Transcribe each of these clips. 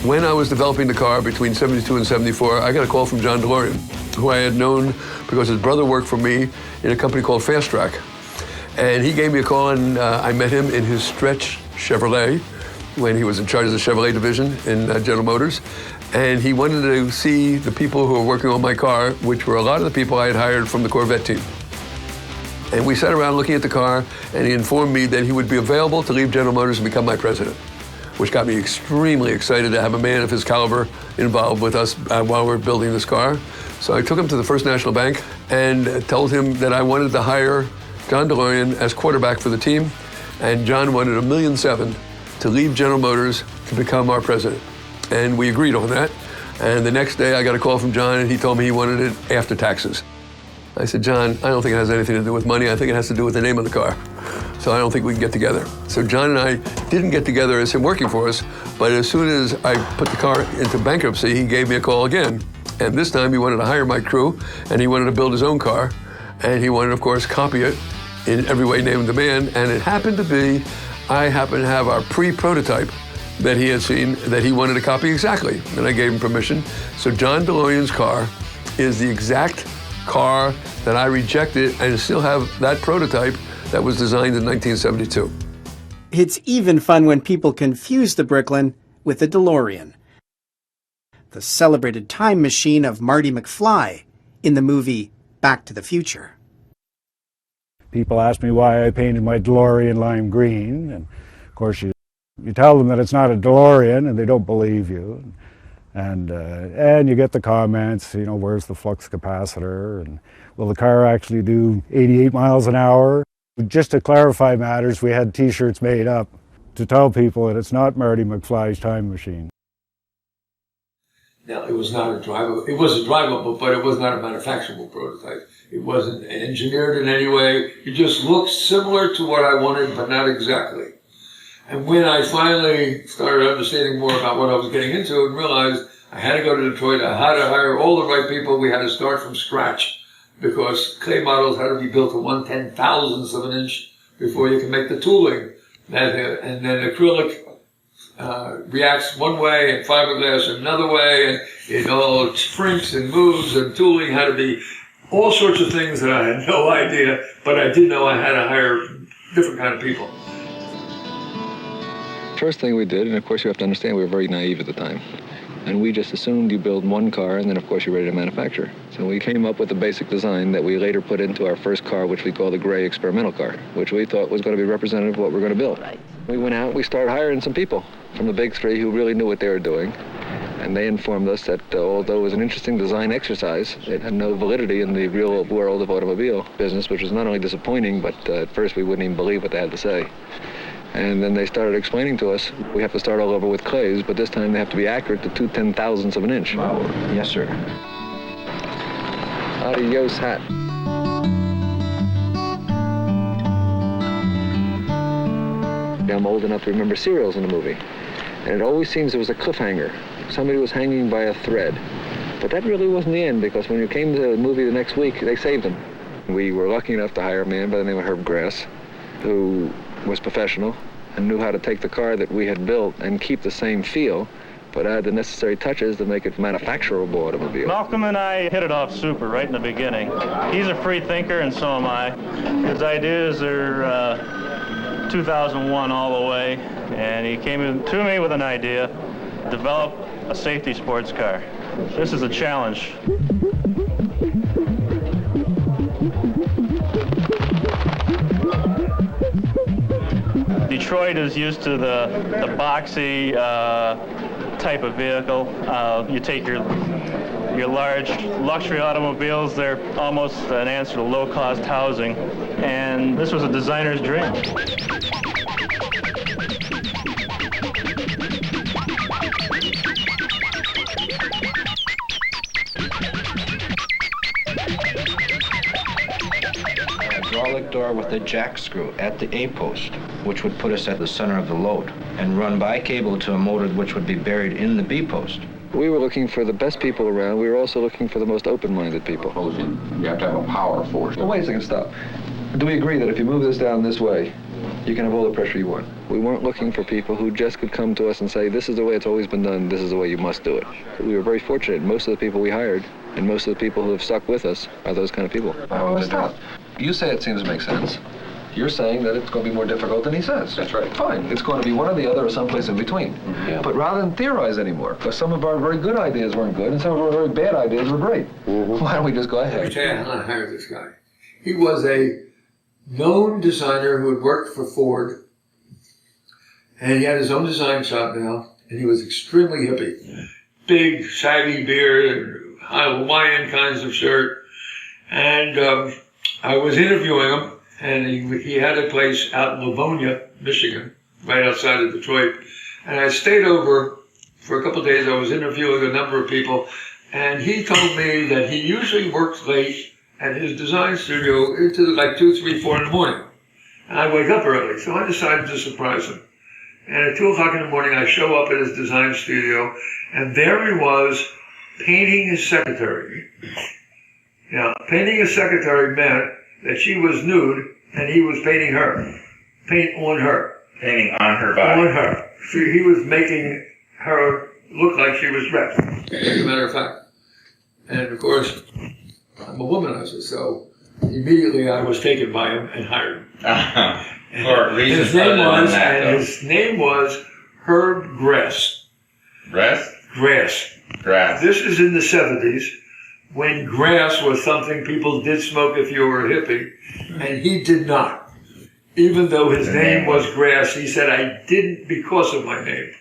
When I was developing the car between 72 and 74, I got a call from John DeLorean, who I had known because his brother worked for me in a company called Fast Track. And he gave me a call, and I met him in his Stretch Chevrolet when he was in charge of the Chevrolet division in General Motors. And he wanted to see the people who were working on my car, which were a lot of the people I had hired from the Corvette team. And we sat around looking at the car, and he informed me that he would be available to leave General Motors and become my president, which got me extremely excited to have a man of his caliber involved with us while we were building this car. So I took him to the First National Bank and told him that I wanted to hire John DeLorean as quarterback for the team, and John wanted $1.7 million to leave General Motors to become our president. And we agreed on that. And the next day I got a call from John, and he told me he wanted it after taxes. I said, John, I don't think it has anything to do with money. I think it has to do with the name of the car. So I don't think we can get together. So John and I didn't get together as him working for us, but as soon as I put the car into bankruptcy, he gave me a call again. And this time he wanted to hire my crew, and he wanted to build his own car. And he wanted, of course, copy it in every way known to man. And it happened to be, I happened to have our pre-prototype that he had seen that he wanted to copy exactly. And I gave him permission. So John DeLorean's car is the exact car that I rejected, and still have that prototype that was designed in 1972. It's even fun when people confuse the Bricklin with the DeLorean, the celebrated time machine of Marty McFly in the movie Back to the Future. People ask me why I painted my DeLorean lime green, and of course you tell them that it's not a DeLorean and they don't believe you. And you get the comments, you know, where's the flux capacitor, and will the car actually do 88 miles an hour? Just to clarify matters, we had t-shirts made up to tell people that it's not Marty McFly's time machine. Now, it was not a drivable, it was a drivable, but it was not a manufacturable prototype. It wasn't engineered in any way. It just looked similar to what I wanted, but not exactly. And when I finally started understanding more about what I was getting into and realized I had to go to Detroit, I had to hire all the right people, we had to start from scratch because clay models had to be built to 1/10,000th of an inch before you can make the tooling. And then acrylic reacts one way and fiberglass another way, and it all shrinks and moves, and tooling had to be all sorts of things that I had no idea, but I did know I had to hire different kind of people. First thing we did, and of course you have to understand we were very naive at the time, and we just assumed you build one car and then of course you're ready to manufacture. So we came up with a basic design that we later put into our first car, which we call the gray experimental car, which we thought was going to be representative of what we're going to build. Right. We went out, we started hiring some people from the big three who really knew what they were doing, and they informed us that although it was an interesting design exercise, it had no validity in the real world of automobile business, which was not only disappointing, but at first we wouldn't even believe what they had to say. And then they started explaining to us, we have to start all over with clays, but this time they have to be accurate to 2/10,000ths of an inch. Wow. Yes, sir. Adios, hat. I'm old enough to remember serials in the movie, and it always seems there was a cliffhanger. Somebody was hanging by a thread. But that really wasn't the end, because when you came to the movie the next week, they saved him. We were lucky enough to hire a man by the name of Herb Grass, who was professional and knew how to take the car that we had built and keep the same feel, but add the necessary touches to make it manufacturable automobile. Malcolm and I hit it off super right in the beginning. He's a free thinker, and so am I. His ideas are 2001 all the way, and he came to me with an idea: develop a safety sports car. This is a challenge. Detroit is used to the boxy type of vehicle. You take your large luxury automobiles, they're almost an answer to low-cost housing, and this was a designer's dream. Hydraulic door with a jack screw at the A post, which would put us at the center of the load, and run by cable to a motor which would be buried in the B post. We were looking for the best people around. We were also looking for the most open-minded people. You have to have a power force. Well, wait a second, stop. Do we agree that if you move this down this way, you can have all the pressure you want. We weren't looking for people who just could come to us and say, this is the way it's always been done, this is the way you must do it. We were very fortunate. Most of the people we hired and most of the people who have stuck with us are those kind of people. Oh, it's tough. You say it seems to make sense. You're saying that it's going to be more difficult than he says. That's right. Fine. It's going to be one or the other or someplace in between. Mm-hmm. Yeah. But rather than theorize anymore, because some of our very good ideas weren't good and some of our very bad ideas were great. Mm-hmm. Why don't we just go ahead? Let me tell you how I hired this guy. He was a known designer who had worked for Ford, and he had his own design shop now, and he was extremely hippie. Big, shaggy beard, and Hawaiian kinds of shirt. And I was interviewing him, and he had a place out in Livonia, Michigan, right outside of Detroit. And I stayed over for a couple of days. I was interviewing a number of people, and he told me that he usually works late at his design studio into like 2, 3, 4 in the morning. And I wake up early, so I decided to surprise him. And at 2 o'clock in the morning, I show up at his design studio, and there he was painting his secretary. Now, painting his secretary meant that she was nude, and he was painting her. Paint on her. Painting on her body. On her. So he was making her look like she was dressed, as a matter of fact. And of course, I'm a womanizer, so immediately I was taken by him and hired him. For reasons other than that, his name was Herb Grass. Grass? Grass. Grass. This is in the 70s, when grass was something people did smoke if you were a hippie, and he did not. Even though his name was Grass, he said, I didn't because of my name.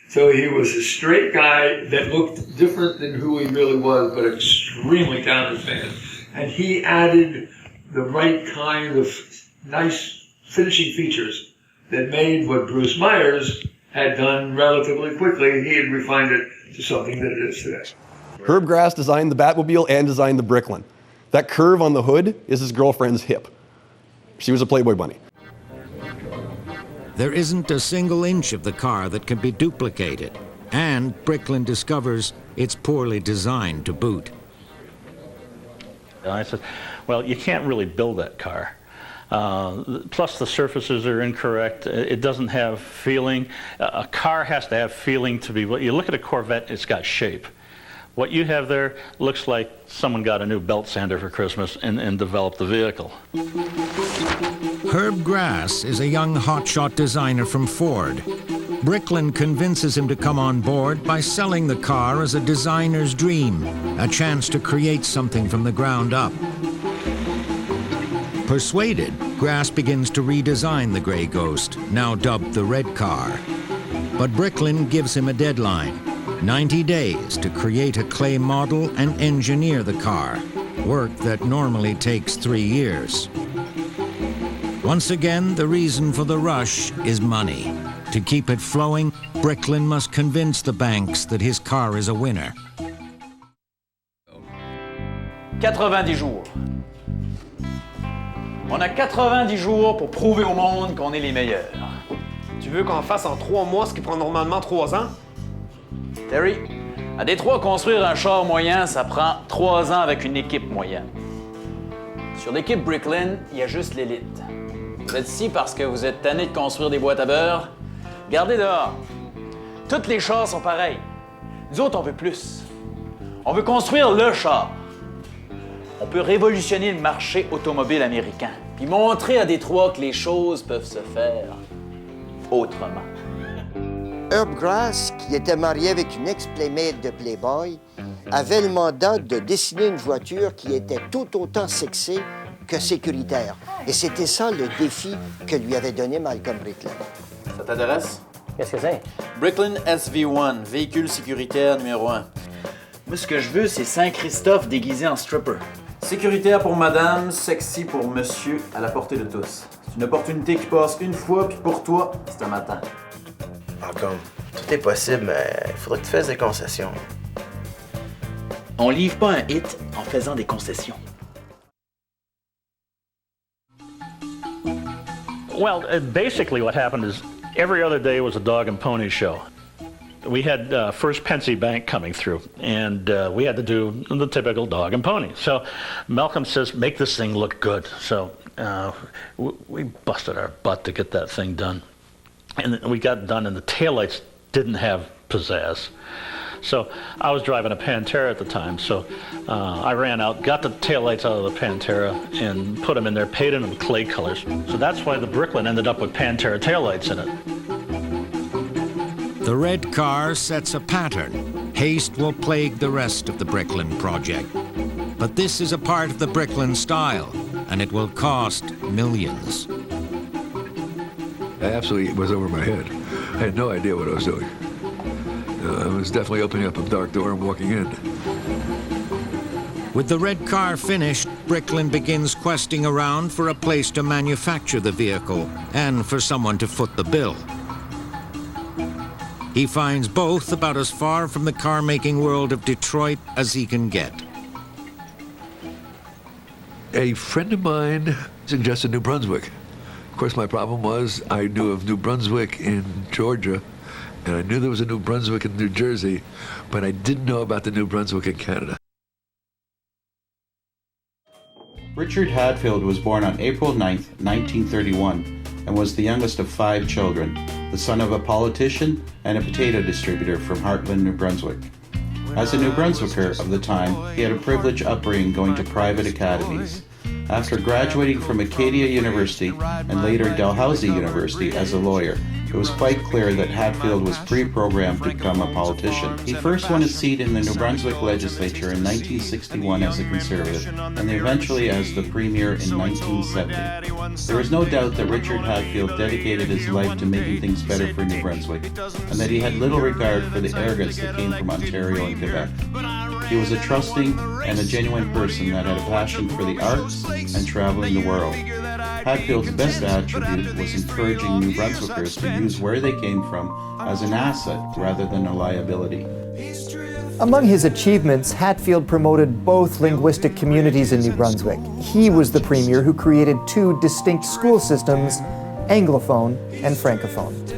So he was a straight guy that looked different than who he really was, but extremely talented man. And he added the right kind of nice finishing features that made what Bruce Myers had done relatively quickly. He had refined it to something that it is today. Herb Grass designed the Batmobile and designed the Bricklin. That curve on the hood is his girlfriend's hip. She was a Playboy bunny. There isn't a single inch of the car that can be duplicated, and Bricklin discovers it's poorly designed to boot. And I said, well, you can't really build that car. Plus the surfaces are incorrect. It doesn't have feeling. A car has to have feeling to be, you look at a Corvette, it's got shape. What you have there looks like someone got a new belt sander for Christmas and developed the vehicle. Herb Grass is a young hotshot designer from Ford. Bricklin convinces him to come on board by selling the car as a designer's dream, a chance to create something from the ground up. Persuaded, Grass begins to redesign the Grey Ghost, now dubbed the Red Car. But Bricklin gives him a deadline, 90 days to create a clay model and engineer the car, work that normally takes 3 years. Once again, the reason for the rush is money. To keep it flowing, Bricklin must convince the banks that his car is a winner. 90 jours. On a 90 jours pour prouver au monde qu'on est les meilleurs. Tu veux qu'on fasse en 3 mois ce qui prend normalement 3 ans? Terry, à Détroit, construire un char moyen, ça prend 3 ans avec une équipe moyenne. Sur l'équipe Bricklin, il y a juste l'élite. Vous êtes ici parce que vous êtes tanné de construire des boîtes à beurre? Regardez dehors. Toutes les chars sont pareils. Nous autres, on veut plus. On veut construire le char. On peut révolutionner le marché automobile américain, puis montrer à Détroit que les choses peuvent se faire autrement. Herb Grass, qui était marié avec une ex-playmate de Playboy, avait le mandat de dessiner une voiture qui était tout autant sexée que sécuritaire. Et c'était ça le défi que lui avait donné Malcolm Bricklin. Ça t'intéresse? Qu'est-ce que c'est? Bricklin SV1, véhicule sécuritaire numéro 1. Moi, ce que je veux, c'est Saint-Christophe déguisé en stripper. Sécuritaire pour madame, sexy pour monsieur, à la portée de tous. C'est une opportunité qui passe une fois, puis pour toi, c'est un matin. Malcolm, tout est possible, mais il faudrait que tu fasses des concessions. On livre pas un hit en faisant des concessions. Well, basically what happened is every other day was a dog and pony show. we had First Pensy Bank coming through, and we had to do the typical dog and pony. So Malcolm says, make this thing look good. So we busted our butt to get that thing done. And we got it done, and the taillights didn't have pizzazz. So I was driving a Pantera at the time, so I ran out, got the taillights out of the Pantera, and put them in there, painted them clay colors. So that's why the Bricklin ended up with Pantera taillights in it. The red car sets a pattern. Haste will plague the rest of the Bricklin project. But this is a part of the Bricklin style, and it will cost millions. I absolutely was over my head. I had no idea what I was doing. I was definitely opening up a dark door and walking in. With the red car finished, Bricklin begins questing around for a place to manufacture the vehicle and for someone to foot the bill. He finds both about as far from the car-making world of Detroit as he can get. A friend of mine suggested New Brunswick. Of course, my problem was I knew of New Brunswick in Georgia, and I knew there was a New Brunswick in New Jersey, but I didn't know about the New Brunswick in Canada. Richard Hadfield was born on April 9, 1931, and was the youngest of 5 children, the son of a politician and a potato distributor from Hartland, New Brunswick. As a New Brunswicker of the time, he had a privileged upbringing going to private academies. After graduating from Acadia University and later Dalhousie University as a lawyer, it was quite clear that Hadfield was pre-programmed to become a politician. He first won a seat in the New Brunswick legislature in 1961 as a Conservative, and eventually as the Premier in 1970. There is no doubt that Richard Hadfield dedicated his life to making things better for New Brunswick, and that he had little regard for the arrogance that came from Ontario and Quebec. He was a trusting and a genuine person that had a passion for the arts and traveling the world. Hadfield's best attribute was encouraging New Brunswickers to use where they came from as an asset rather than a liability. Among his achievements, Hadfield promoted both linguistic communities in New Brunswick. He was the premier who created 2 distinct school systems, Anglophone and Francophone.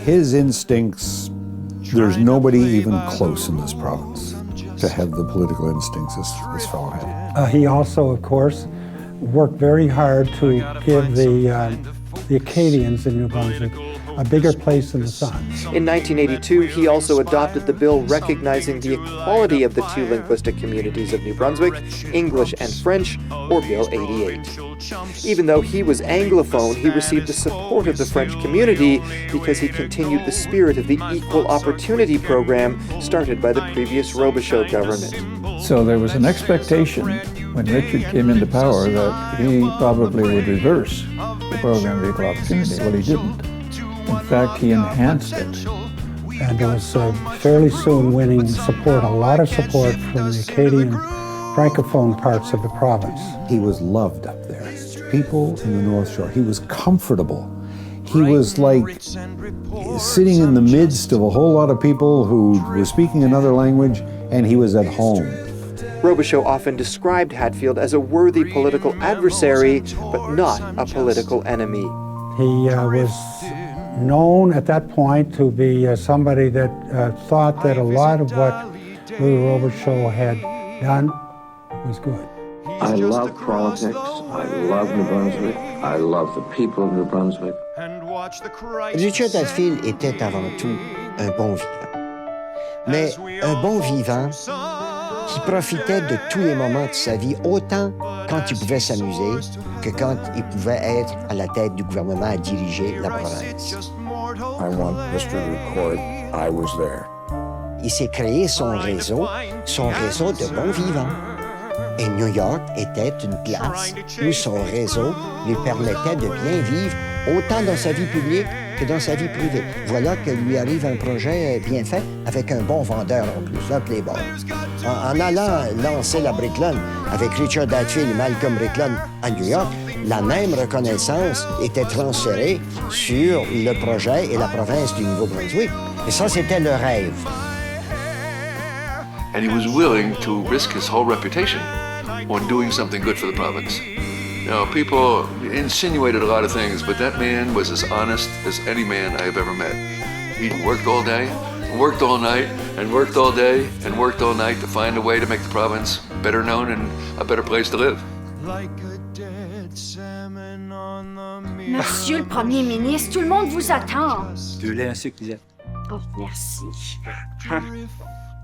His instincts, there's nobody even close in this province to have the political instincts this fellow had. He also, of course, worked very hard to give the Acadians in New Brunswick a bigger place in the sun. In 1982, he also adopted the bill recognizing the equality of the 2 linguistic communities of New Brunswick, English and French, or Bill 88. Even though he was Anglophone, he received the support of the French community because he continued the spirit of the Equal Opportunity Program started by the previous Robichaud government. So there was an expectation when Richard came into power that he probably would reverse the program of equal opportunity. Well, he didn't. In fact, he enhanced it. And it was fairly soon winning support, a lot of support from the Acadian Francophone parts of the province. He was loved up there. People in the North Shore, he was comfortable. He was like sitting in the midst of a whole lot of people who were speaking another language, and he was at home. Robichaud often described Hadfield as a worthy political adversary, but not a political enemy. He was known at that point to be somebody that thought that a lot of what Louis Robichaud had done was good. I love politics, I love New Brunswick, I love the people of New Brunswick. Richard Hadfield était avant tout un bon vivant. Mais un bon vivant qui profitait de tous les moments de sa vie, autant quand il pouvait s'amuser que quand il pouvait être à la tête du gouvernement à diriger la province. I want history to record I was there. Il s'est créé son réseau de bons vivants. Et New York était une place où son réseau lui permettait de bien vivre, autant dans sa vie publique que dans sa vie privée. Voilà que lui arrive un projet bien fait avec un bon vendeur en plus, un playboy. En allant lancer la Bricklin avec Richard Hadfield et Malcolm Bricklin à New York, la même reconnaissance était transférée sur le projet et la province du Nouveau-Brunswick. Et ça, c'était le rêve. And he was willing to risk his whole reputation on doing something good for the province. Now, people insinuated a lot of things, but that man was as honest as any man I have ever met. He worked all day, worked all night and worked all day and worked all night to find a way to make the province better known and a better place to live. Monsieur le Premier ministre, tout le monde vous attend. Du lait ainsi que Lisette. Oh, merci.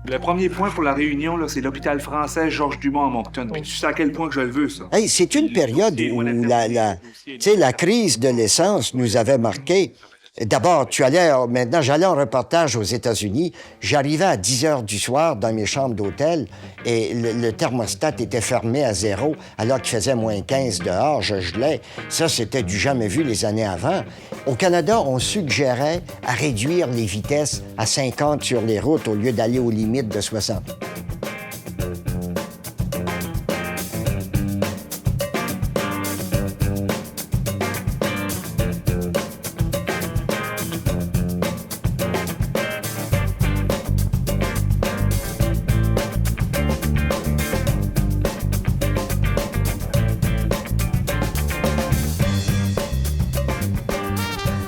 Le premier point pour la réunion, là, c'est l'hôpital français Georges Dumont à Moncton. Mais tu sais à quel point que je le veux, ça. Hey, c'est une période où la crise de l'essence nous avait marqué. D'abord, j'allais en reportage aux États-Unis. J'arrivais à 10 heures du soir dans mes chambres d'hôtel et le thermostat était fermé à 0 alors qu'il faisait moins 15 dehors, je gelais. Ça, c'était du jamais vu les années avant. Au Canada, on suggérait à réduire les vitesses à 50 sur les routes au lieu d'aller aux limites de 60.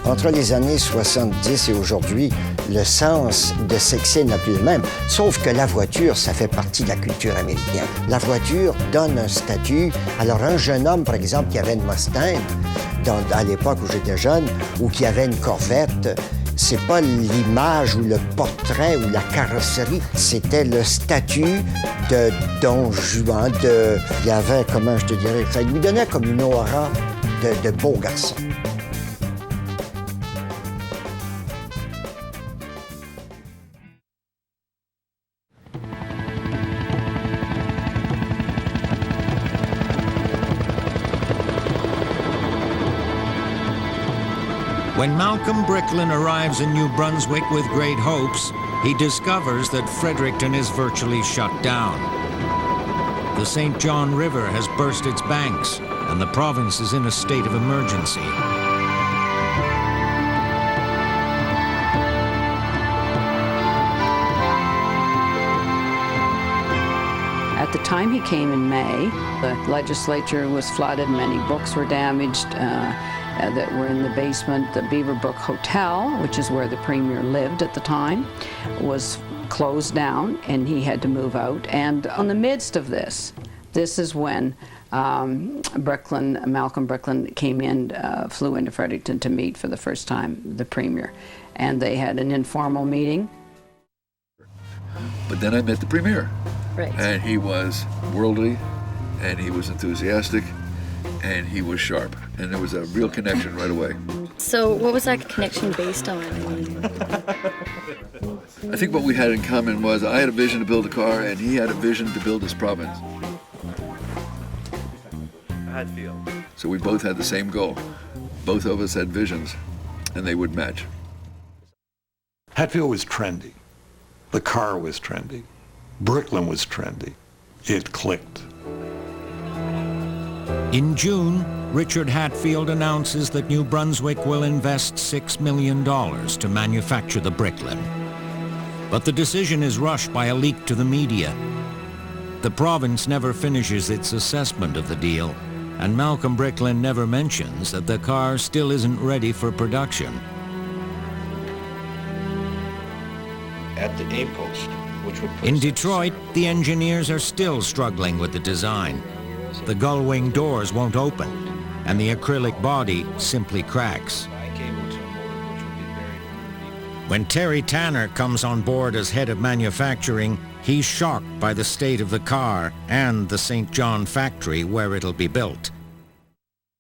Entre les années 70 et aujourd'hui, le sens de sexe n'a plus le même. Sauf que la voiture, ça fait partie de la culture américaine. La voiture donne un statut. Alors, un jeune homme, par exemple, qui avait une Mustang, à l'époque où j'étais jeune, ou qui avait une Corvette, c'est pas l'image ou le portrait ou la carrosserie, c'était le statut de Don Juan, il y avait, comment je te dirais, ça lui donnait comme une aura de beau garçon. When Malcolm Bricklin arrives in New Brunswick with great hopes, he discovers that Fredericton is virtually shut down. The St. John River has burst its banks, and the province is in a state of emergency. At the time he came in May, the legislature was flooded, many books were damaged that were in the basement. The Beaverbrook Hotel, which is where the Premier lived at the time, was closed down and he had to move out. And in the midst of this is when Malcolm Bricklin came in, flew into Fredericton to meet for the first time the Premier. And they had an informal meeting. But then I met the Premier. Right. And he was worldly, and he was enthusiastic, and he was sharp. And there was a real connection right away. So what was that connection based on? I think what we had in common was I had a vision to build a car, and he had a vision to build his province. Hatfield. So we both had the same goal. Both of us had visions, and they would match. Hatfield was trendy. The car was trendy. Bricklin was trendy. It clicked. In June, Richard Hatfield announces that New Brunswick will invest $6 million to manufacture the Bricklin. But the decision is rushed by a leak to the media. The province never finishes its assessment of the deal, and Malcolm Bricklin never mentions that the car still isn't ready for production. At the A-post, which would put In Detroit, the engineers are still struggling with the design. The gull-wing doors won't open, and the acrylic body simply cracks. When Terry Tanner comes on board as head of manufacturing, he's shocked by the state of the car and the St. John factory where it'll be built.